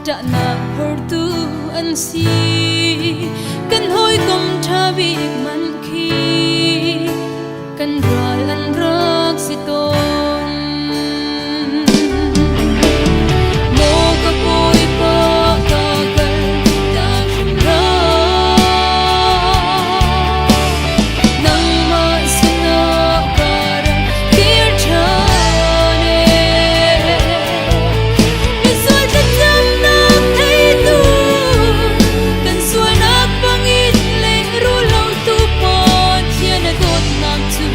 đã na hor tu an si kan hoi kom tha bi man khi kan ral an rak si ton mo ka poi pa ka kal ta ra nang ma sina kar kir chane mi sol ta jam na thei tu kan sual na pangit le ru lo tu po thian na dot nam tu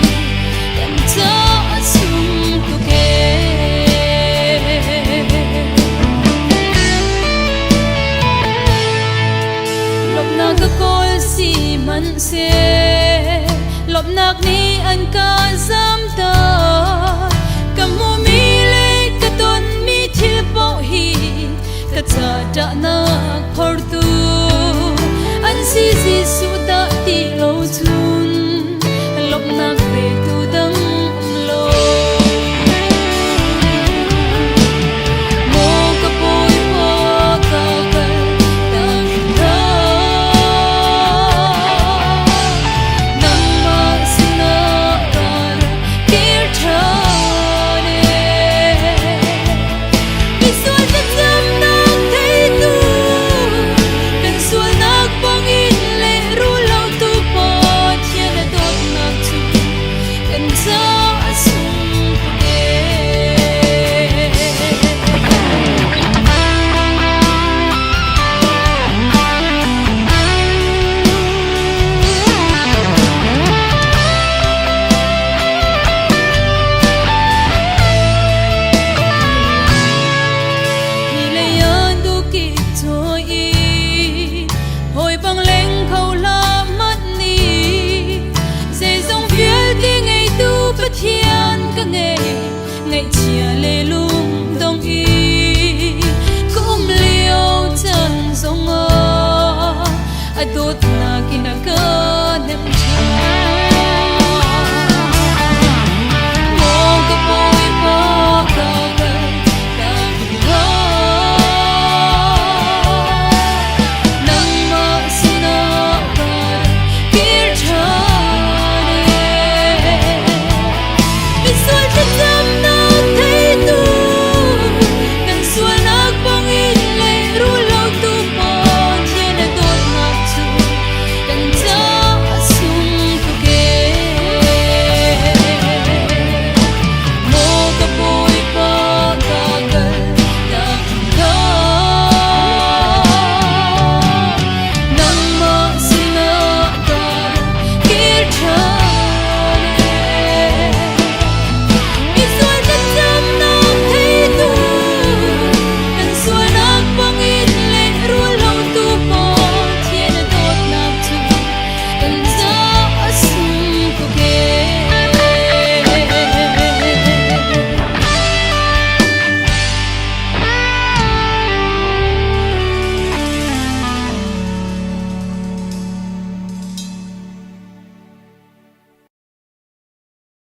kan ta asum tu ke lop na ka kol si man se lop nak ni an ka zam ta kam mu mi le ka ton mi thil po hi ka cha da na khor tu an si si su da ti lo chun lop nak ve tu dang lo mo ka poi po ka kal ta ra nang ma sina kar kir chane mi sual ta jam na thei tu kan sual nak pangin le ru lo tu po thian na dot nam tu kan sa asum ke Hi le yan du ki choi i hoi bang leng khâu la mat ni se song phial ti ngai tu pathian ka ngai chia le lung dong i kum liao chan song a adot na ki na ka